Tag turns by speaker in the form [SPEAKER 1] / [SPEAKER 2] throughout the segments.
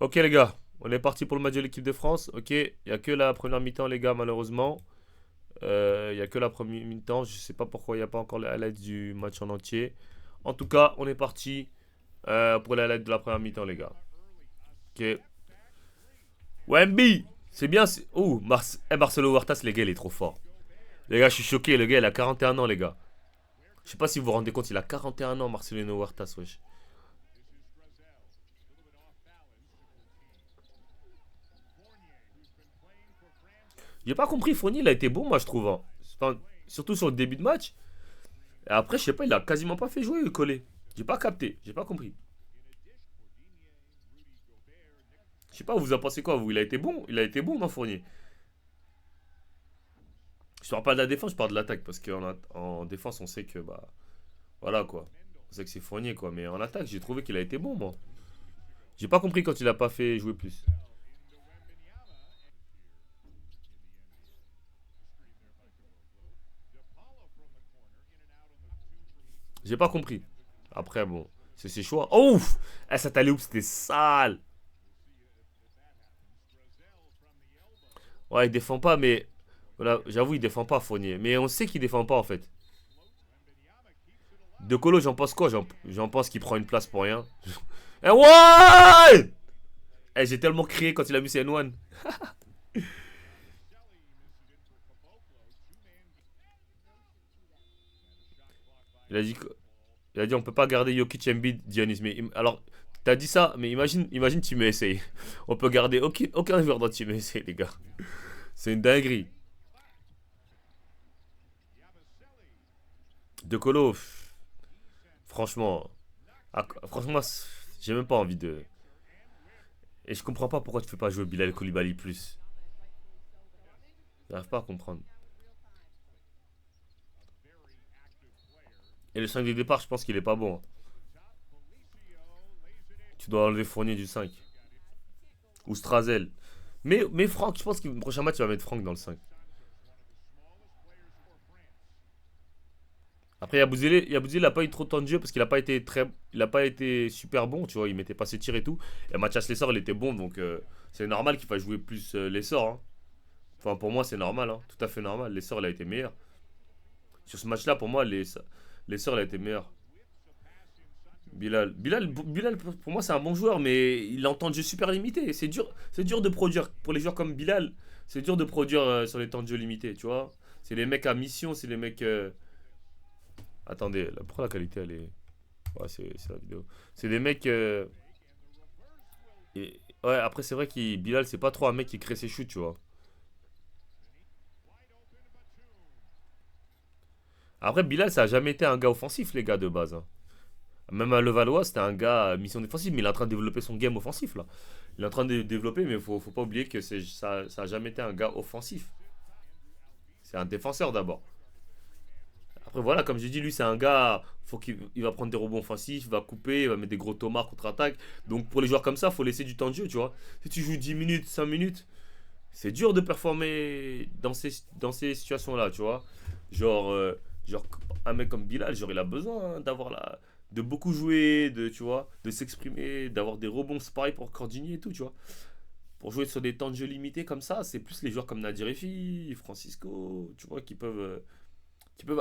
[SPEAKER 1] Ok les gars, on est parti pour le match de l'équipe de France. Ok, il n'y a que la première mi-temps les gars malheureusement. Il n'y a que la première mi-temps. Je sais pas pourquoi il n'y a pas encore les highlights du match en entier. En tout cas, on est parti pour les highlights de la première mi-temps les gars. Ok. Wemby, c'est bien. Oh, Marcelo Huertas les gars, il est trop fort. Les gars, je suis choqué. Le gars, il a 41 ans les gars. Je sais pas si vous vous rendez compte, il a 41 ans Marcelo Huertas, wesh. J'ai pas compris, Fournier, il a été bon moi je trouve, hein. Enfin, surtout sur le début de match. Et après, je sais pas, il a quasiment pas fait jouer le collé. J'ai pas capté, j'ai pas compris. Je sais pas, vous en pensez quoi, vous? Il a été bon, non, Fournier? Je parle pas de la défense, je parle de l'attaque. Parce qu'en défense, on sait que, bah, voilà quoi. On sait que c'est Fournier, quoi. Mais en attaque, j'ai trouvé qu'il a été bon, moi. J'ai pas compris quand il a pas fait jouer plus. J'ai pas compris. Après, bon, c'est ses choix. Oh, ouf! Eh, cette alley c'était sale. Ouais, il défend pas, mais. Voilà, j'avoue, il défend pas, Fournier. Mais on sait qu'il défend pas, en fait. De Colo, j'en pense quoi? J'en pense qu'il prend une place pour rien. Eh ouais! Eh, j'ai tellement crié quand il a mis ses N1. Il a dit, il a dit on peut pas garder Jokic, Embiid, Giannis. Mais alors, t'as dit ça, mais imagine tu me essayes. On peut garder aucun joueur dans Team USA, les gars. C'est une dinguerie. De Colo, franchement, franchement, j'ai même pas envie de. Et je comprends pas pourquoi tu fais pas jouer Bilal Koulibaly plus. J'arrive pas à comprendre. Et le 5 de départ, je pense qu'il est pas bon, hein. Tu dois enlever Fournier du 5. Ou Strazel. Mais Franck, je pense que le prochain match, il va mettre Franck dans le 5. Après, Yabouzélé, il a pas eu trop de temps de jeu parce qu'il a pas été il a pas été super bon, tu vois. Il mettait pas ses tirs et tout. Et Mathias Lessor, il était bon, donc c'est normal qu'il fasse jouer plus Lessor, hein. Enfin, pour moi, c'est normal, hein. Tout à fait normal. Lessor, il a été meilleur. Sur ce match-là, pour moi, Lessor, il a été meilleur. Bilal, pour moi, c'est un bon joueur, mais il a un temps de jeu super limité. C'est dur de produire. Pour les joueurs comme Bilal, c'est dur de produire sur les temps de jeu limités, tu vois. C'est les mecs à mission, c'est les mecs. Attendez, pourquoi la qualité, elle est. Ouais, c'est la vidéo. C'est des mecs. Ouais, après, c'est vrai que Bilal, c'est pas trop un mec qui crée ses shoots, tu vois. Après, Bilal, ça a jamais été un gars offensif, les gars, de base, hein. Même à Levallois, c'était un gars à mission défensive, mais il est en train de développer son game offensif, là. Il est en train de développer, mais faut pas oublier que ça a jamais été un gars offensif. C'est un défenseur d'abord. Après, voilà, comme j'ai dit, lui, c'est un gars, il va prendre des rebonds offensifs, il va couper, il va mettre des gros tomards contre-attaque. Donc, pour les joueurs comme ça, faut laisser du temps de jeu, tu vois. Si tu joues 10 minutes, 5 minutes, c'est dur de performer dans ces situations-là, tu vois. Genre, genre, un mec comme Bilal, genre, il a besoin de beaucoup jouer, tu vois, de s'exprimer, d'avoir des rebonds, c'est pareil pour Cordini et tout, tu vois. Pour jouer sur des temps de jeu limités comme ça, c'est plus les joueurs comme Nadir Effi, Francisco, tu vois, qui peuvent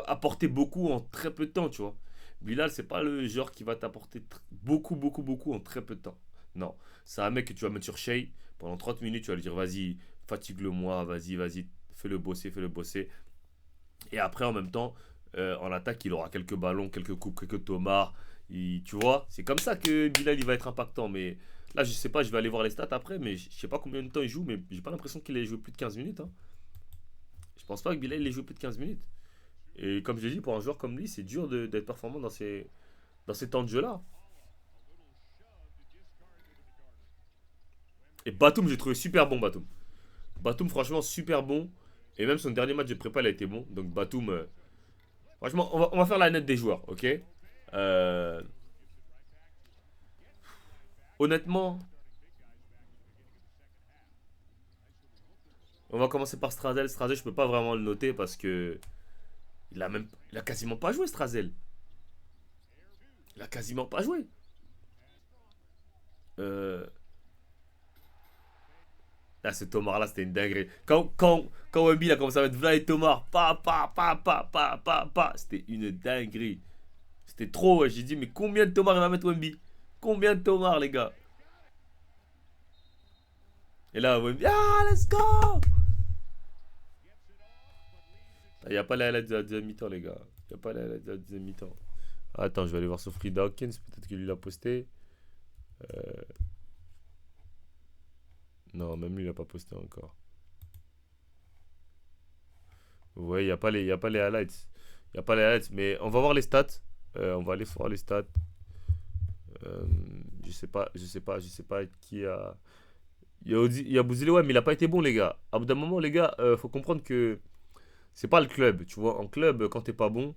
[SPEAKER 1] apporter beaucoup en très peu de temps, tu vois. Bilal, c'est pas le genre qui va t'apporter beaucoup, beaucoup, beaucoup en très peu de temps. Non. C'est un mec que tu vas mettre sur Shea pendant 30 minutes, tu vas lui dire vas-y, fatigue-le-moi, vas-y, fais-le bosser, fais-le bosser. Et après, en même temps, en attaque, il aura quelques ballons, quelques coupes, quelques tomards. Tu vois, c'est comme ça que Bilal il va être impactant. Mais là, je sais pas, je vais aller voir les stats après, mais je sais pas combien de temps il joue, mais j'ai pas l'impression qu'il ait joué plus de 15 minutes, hein. Je pense pas que Bilal ait joué plus de 15 minutes. Et comme j'ai dit, pour un joueur comme lui, c'est dur d'être performant dans ces temps de jeu-là. Et Batum, j'ai trouvé super bon, Batum. Batum, franchement, super bon. Et même son dernier match de prépa, il a été bon. Donc Batum, franchement, on va faire la nette des joueurs, ok. Euh, Honnêtement, on va commencer par Strazel. Strazel, je peux pas vraiment le noter parce que il a quasiment pas joué, Strazel. Il a quasiment pas joué. Euh, Là, ce Tomar-là, c'était une dinguerie. Quand Wemby il a commencé à mettre Vla et Tomar, c'était une dinguerie. C'était trop, ouais. J'ai dit, mais combien de Tomar il va mettre Wemby? Combien de Tomar, les gars? Et là, Wemby, ah, let's go! Il n'y a pas les highlights de la deuxième mi-temps, les gars. Il n'y a pas les highlights de la deuxième mi-temps. Attends, je vais aller voir sur Free Dawkins. Peut-être que lui l'a posté. Non, même lui, il n'a pas posté encore. Ouais, il y a pas les highlights. Il n'y a pas les highlights. Mais on va voir les stats. On va aller voir les stats. Euh, je sais pas qui a. Il y a Bouzile, ouais, mais il a pas été bon, les gars. À bout d'un moment, les gars, faut comprendre que c'est pas le club. Tu vois, en club, quand t'es pas bon,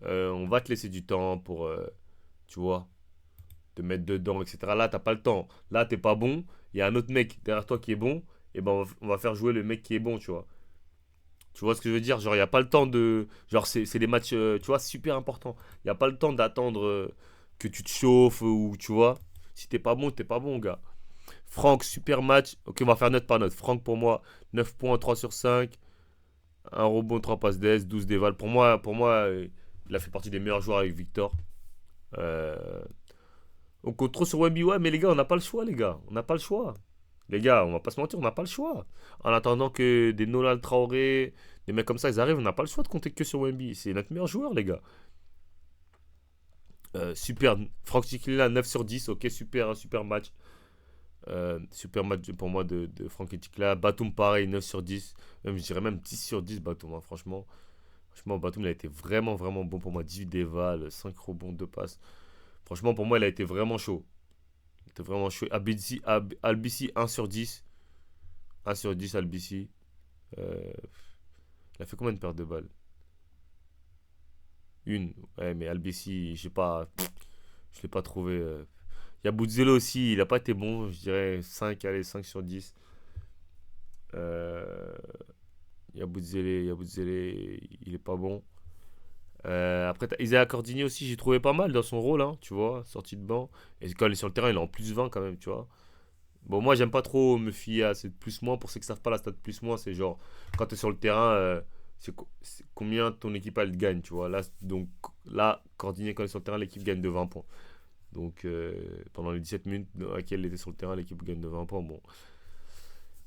[SPEAKER 1] on va te laisser du temps pour, tu vois, te mettre dedans, etc. Là, t'as pas le temps. Là, t'es pas bon. Il y a un autre mec derrière toi qui est bon. Et ben, on va faire jouer le mec qui est bon, tu vois. Tu vois ce que je veux dire? Genre, il n'y a pas le temps de. Genre, c'est des matchs, tu vois, super importants. Il n'y a pas le temps d'attendre que tu te chauffes ou, tu vois. Si t'es pas bon, gars. Franck, super match. Ok, on va faire note par note. Franck, pour moi, 9 points, 3 sur 5. Un rebond, 3 passes d'aise, 12 déval. Il a fait partie des meilleurs joueurs avec Victor. Euh, on compte trop sur Wemby, ouais, mais les gars, on n'a pas le choix, les gars. On n'a pas le choix. Les gars, on va pas se mentir, on n'a pas le choix. En attendant que des Nolan Traoré, des mecs comme ça, ils arrivent, on n'a pas le choix de compter que sur Wemby. C'est notre meilleur joueur, les gars. Super. Franck Tiklina, 9 sur 10. Ok, super, un super match. Super match pour moi de Franck Tiklina. Batum, pareil, 9 sur 10. Même, je dirais même 10 sur 10, Batum, hein, franchement. Franchement, Batum, il a été vraiment, vraiment bon pour moi. 18 déval, 5 rebonds, 2 passes. Franchement, pour moi, il a été vraiment chaud. Il était vraiment chaud. Albisi, 1 sur 10. 1 sur 10, Albisi. Euh, il a fait combien de pertes de balles? Une. Ouais, mais Albisi, je sais pas. Je l'ai pas trouvé. Il y a Bouzelo aussi, il a pas été bon. Je dirais 5, allez, 5 sur 10. Euh, il y a Bouzele, il est pas bon. Après, Isaiah Cordini aussi, j'ai trouvé pas mal dans son rôle, hein, tu vois, sorti de banc. Et quand il est sur le terrain, il est en plus 20 quand même, tu vois. Bon, moi, j'aime pas trop me fier à cette plus-moins. Pour ceux qui savent pas, la stat plus-moins, c'est genre, quand tu es sur le terrain, c'est combien ton équipe elle gagne, tu vois. Là, Cordini, quand il est sur le terrain, l'équipe gagne de 20 points. Donc, pendant les 17 minutes dans lesquelles il était sur le terrain, l'équipe gagne de 20 points. Bon.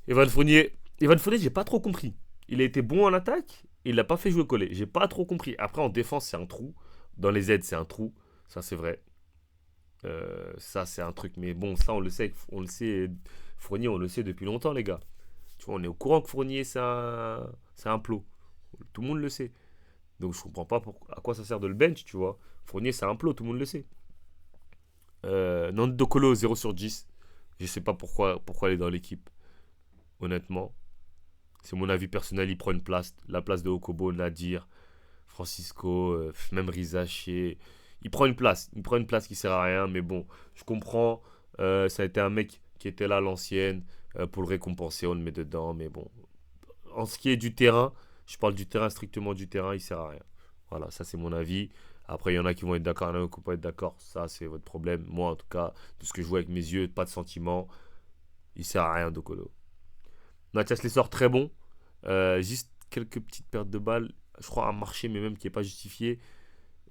[SPEAKER 1] Evan Fournier, j'ai pas trop compris. Il a été bon en attaque, il l'a pas fait jouer collé. J'ai pas trop compris. Après, en défense, c'est un trou. Dans les aides, c'est un trou. Ça, c'est vrai. Ça, c'est un truc. Mais bon, ça, on le sait. On le sait. Fournier, on le sait depuis longtemps, les gars. Tu vois, on est au courant que Fournier, c'est un plot. Tout le monde le sait. Donc, je comprends pas à quoi ça sert de le bench, tu vois. Fournier, c'est un plot, tout le monde le sait. Nando Colo, 0 sur 10. Je sais pas pourquoi il est dans l'équipe, honnêtement. C'est mon avis personnel, il prend une place. La place de Okobo, Nadir, Francisco, même Rizaché. Il prend une place. Il prend une place qui sert à rien, mais bon, je comprends. Ça a été un mec qui était là à l'ancienne. Pour le récompenser, on le met dedans. Mais bon, en ce qui est du terrain, je parle du terrain, strictement du terrain, il sert à rien. Voilà, ça c'est mon avis. Après, il y en a qui vont être d'accord, il y en a qui vont pas être d'accord. Ça, c'est votre problème. Moi, en tout cas, de ce que je vois avec mes yeux, pas de sentiment. Il sert à rien, Dokolo. Mathias Lessort, très bon. Juste quelques petites pertes de balles. Je crois un marché, mais même qui n'est pas justifié.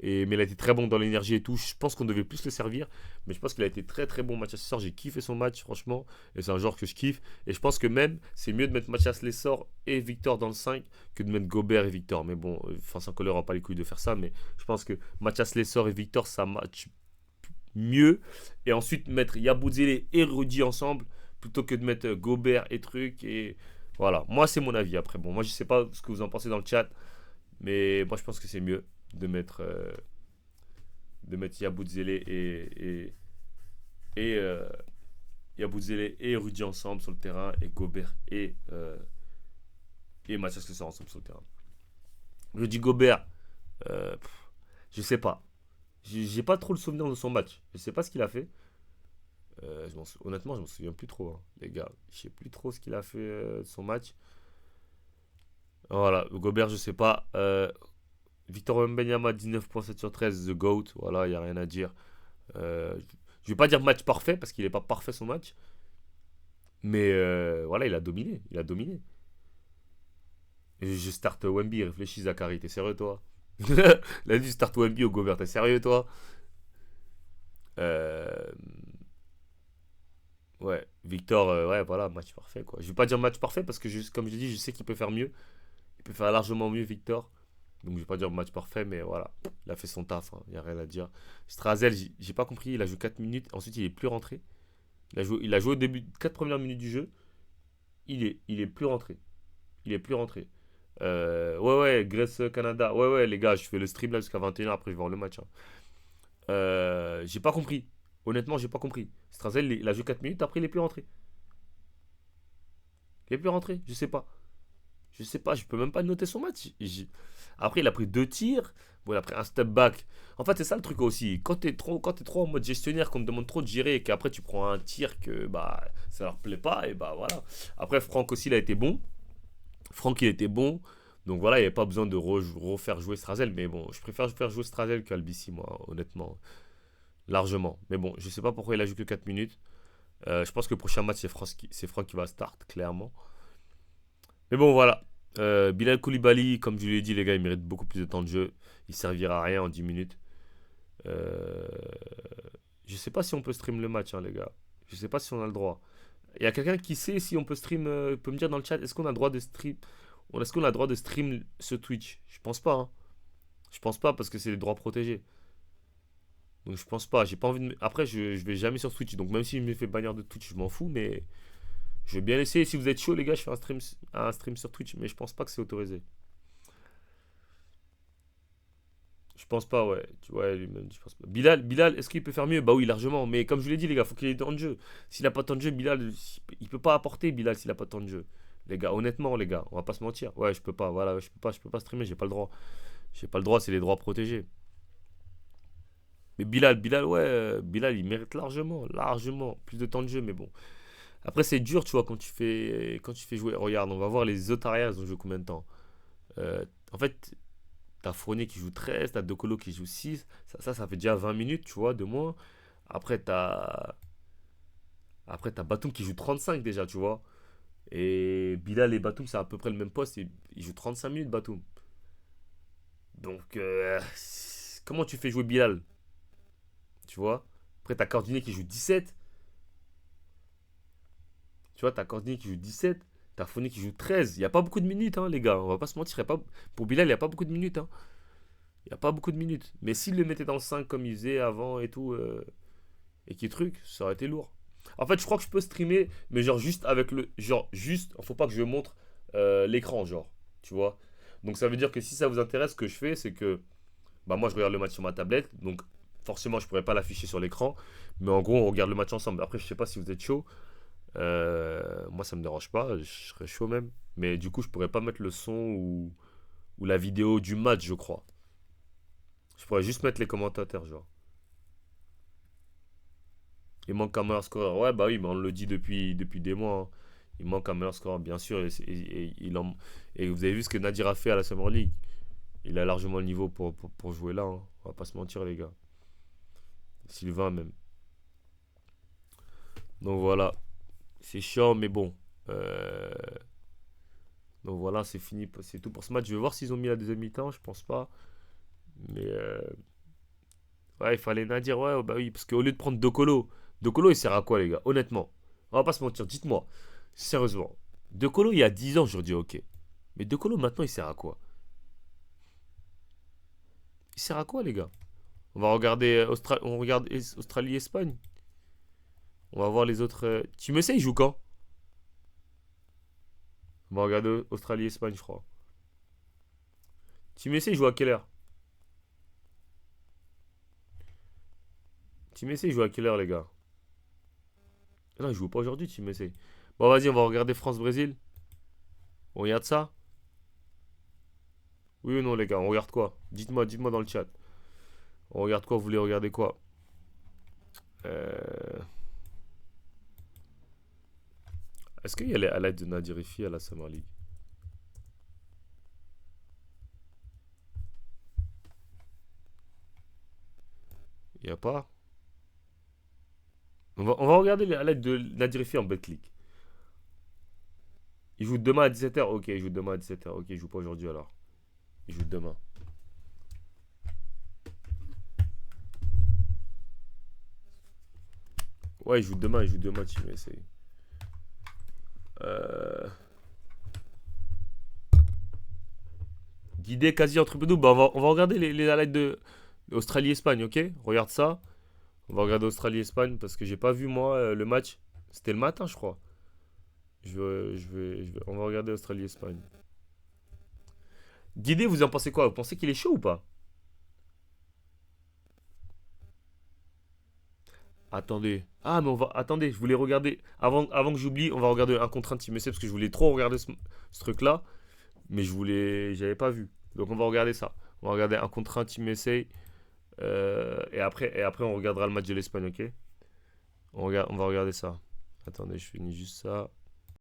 [SPEAKER 1] Mais il a été très bon dans l'énergie et tout. Je pense qu'on devait plus le servir. Mais je pense qu'il a été très très bon, Mathias Lessort. J'ai kiffé son match, franchement. Et c'est un joueur que je kiffe. Et je pense que même, c'est mieux de mettre Mathias Lessort et Victor dans le 5 que de mettre Gobert et Victor. Mais bon, Vincent Collet n'aura pas les couilles de faire ça. Mais je pense que Mathias Lessort et Victor, ça match mieux. Et ensuite, mettre Yabouzélé et Rudy ensemble plutôt que de mettre Gobert et truc. Et voilà, moi, c'est mon avis. Après, bon, moi, je sais pas ce que vous en pensez dans le chat. Mais moi, je pense que c'est mieux de mettre Yabouzélé et Yabouzélé et Rudy ensemble sur le terrain et Gobert et Mathias Lessard ensemble sur le terrain. Rudy Gobert, je sais pas. J'ai pas trop le souvenir de son match. Je sais pas ce qu'il a fait. Honnêtement, je m'en souviens plus trop, hein, les gars. Je sais plus trop ce qu'il a fait de son match. Voilà, Gobert, je sais pas. Victor Wembanyama, 19,7 sur 13, The GOAT. Voilà, il n'y a rien à dire. Je vais pas dire match parfait parce qu'il n'est pas parfait son match. Mais voilà, il a dominé. Il a dominé. Et je starte Wemby, réfléchis Zachary, t'es sérieux toi? Là, tu start Wemby au Gobert, t'es sérieux toi? Euh, ouais, Victor, ouais, voilà, match parfait quoi. Je vais pas dire match parfait parce que, comme je dis, je sais qu'il peut faire mieux. Il peut faire largement mieux, Victor. Donc je vais pas dire match parfait, mais voilà, il a fait son taf, il n'y a rien à dire. Strazel, j'ai pas compris, il a joué 4 minutes, ensuite il est plus rentré. Il a joué au début, 4 premières minutes du jeu, il est plus rentré. Il est plus rentré. Ouais, ouais, Grèce-Canada. Ouais, ouais, les gars, je fais le stream là jusqu'à 21h, après je vais voir le match, hein. J'ai pas compris. Honnêtement, j'ai pas compris. Strazel, il a joué 4 minutes, après il est plus rentré. Il est plus rentré, je sais pas. Je sais pas, je peux même pas noter son match. Après, il a pris 2 tirs. Bon, il a pris un step back. En fait, c'est ça le truc aussi. Quand t'es trop en mode gestionnaire, qu'on te demande trop de gérer et qu'après tu prends un tir que bah ça leur plaît pas, et bah voilà. Après, Franck aussi, il a été bon. Franck, il était bon. Donc voilà, il n'y avait pas besoin de refaire jouer Strazel. Mais bon, je préfère faire jouer Strazel qu'Albici, moi, honnêtement. Largement. Mais bon, je sais pas pourquoi il a joué que 4 minutes. Je pense que le prochain match, c'est Franck qui va start, clairement. Mais bon, voilà. Bilal Koulibaly, comme je l'ai dit, les gars, il mérite beaucoup plus de temps de jeu. Il servira à rien en 10 minutes. Euh, je sais pas si on peut stream le match, hein, les gars. Je sais pas si on a le droit. Il y a quelqu'un qui sait si on peut stream, peut me dire dans le chat, est-ce qu'on a le droit de stream, est-ce qu'on a le droit de stream ce Twitch? Je pense pas, hein. Je pense pas parce que c'est les droits protégés. Donc je pense pas. J'ai pas envie de. Après, je vais jamais sur Twitch. Donc même si je me fais bannir de Twitch, je m'en fous. Mais je vais bien essayer. Si vous êtes chaud, les gars, je fais un stream sur Twitch. Mais je pense pas que c'est autorisé. Je pense pas, ouais. Tu vois, lui-même, je pense pas. Bilal, est-ce qu'il peut faire mieux? Bah oui, largement. Mais comme je vous l'ai dit, les gars, faut qu'il ait temps de jeu. S'il a pas de temps de jeu, Bilal, il peut pas apporter, Bilal, s'il a pas de temps de jeu. Les gars, honnêtement, les gars, on va pas se mentir. Ouais, je peux pas, voilà, ouais, je peux pas streamer, j'ai pas le droit. J'ai pas le droit, c'est les droits protégés. Mais Bilal, ouais, Bilal, il mérite largement, largement plus de temps de jeu, mais bon. Après, c'est dur, tu vois, quand tu fais jouer. Regarde, on va voir les autres arrières, ils ont joué combien de temps. En fait, t'as Fournier qui joue 13, t'as Dokolo qui joue 6. Ça fait déjà 20 minutes, tu vois, de moins. Après, t'as Batum qui joue 35 déjà, tu vois. Et Bilal et Batum, c'est à peu près le même poste. Ils jouent 35 minutes, Batum. Donc, comment tu fais jouer Bilal, tu vois? Après, t'as Cordinier qui joue 17. Tu vois, t'as Cordinier qui joue 17. T'as Fournier qui joue 13. Il n'y a pas beaucoup de minutes, hein, les gars. On va pas se mentir. Pour Bilal, il n'y a pas beaucoup de minutes, hein. Il n'y a pas beaucoup de minutes. Mais s'il le mettait dans le 5 comme il faisait avant et tout, et qui truc, ça aurait été lourd. En fait, je crois que je peux streamer, mais genre juste avec le. Genre juste, faut pas que je montre l'écran, genre. Tu vois. Donc ça veut dire que si ça vous intéresse, ce que je fais, c'est que. Bah moi, je regarde le match sur ma tablette. Donc forcément, je pourrais pas l'afficher sur l'écran. Mais en gros, on regarde le match ensemble. Après, je sais pas si vous êtes chaud. Moi, ça me dérange pas. Je serais chaud même. Mais du coup, je pourrais pas mettre le son ou la vidéo du match, je crois. Je pourrais juste mettre les commentateurs, genre. Il manque un meilleur scoreur. Ouais, bah oui, mais on le dit depuis des mois, hein. Il manque un meilleur scoreur, bien sûr. Et vous avez vu ce que Nadir a fait à la Summer League. Il a largement le niveau pour jouer là, hein. On va pas se mentir, les gars. Sylvain, même. Donc voilà. C'est chiant, mais bon. Euh, Donc voilà, c'est fini. C'est tout pour ce match. Je vais voir s'ils ont mis la deuxième mi-temps. Je pense pas. Mais ouais, il fallait Nadir. Ouais, bah oui. Parce qu'au lieu de prendre Docolo, il sert à quoi, les gars? Honnêtement. On va pas se mentir. Dites-moi. Sérieusement. Docolo, il y a 10 ans, j'aurais dit ok. Mais Docolo, maintenant, il sert à quoi? Il sert à quoi, les gars? On va regarder, on regarde Australie-Espagne. On va voir les autres. Tu me sais, il joue quand? On va regarder Australie-Espagne, je crois. Tu me sais, il joue à quelle heure? Tu me sais, il joue à quelle heure, les gars? Non, il joue pas aujourd'hui, tu me sais. Bon, vas-y, on va regarder France-Brésil. On regarde ça? Oui ou non, les gars, on regarde quoi? Dites-moi dans le chat. On regarde quoi? Vous voulez regarder quoi? Euh, Est-ce qu'il y a les highlights de Nadirifi à la Summer League? Il n'y a pas? On va regarder les highlights de Nadirifi en bet click. Il joue demain à 17h. Ok, il joue demain à 17h. Ok, il joue pas aujourd'hui alors. Il joue demain. Ouais, il joue demain, Team USA. Euh... Guidé quasi entre double. Bah, on va regarder les highlights de Australie-Espagne, ok? Regarde ça. On va regarder Australie-Espagne parce que j'ai pas vu moi le match. C'était le matin, je crois. On va regarder Australie-Espagne. Guidé, vous en pensez quoi? Vous pensez qu'il est chaud ou pas? Attendez. Ah, mais on va. Attendez, je voulais regarder. Avant que j'oublie, on va regarder un contre un Team USA parce que je voulais trop regarder ce truc-là. Mais je voulais. J'avais pas vu. Donc on va regarder ça. On va regarder un contre un Team USA. Et après, on regardera le match de l'Espagne, ok? On va regarder ça. Attendez, je finis juste ça.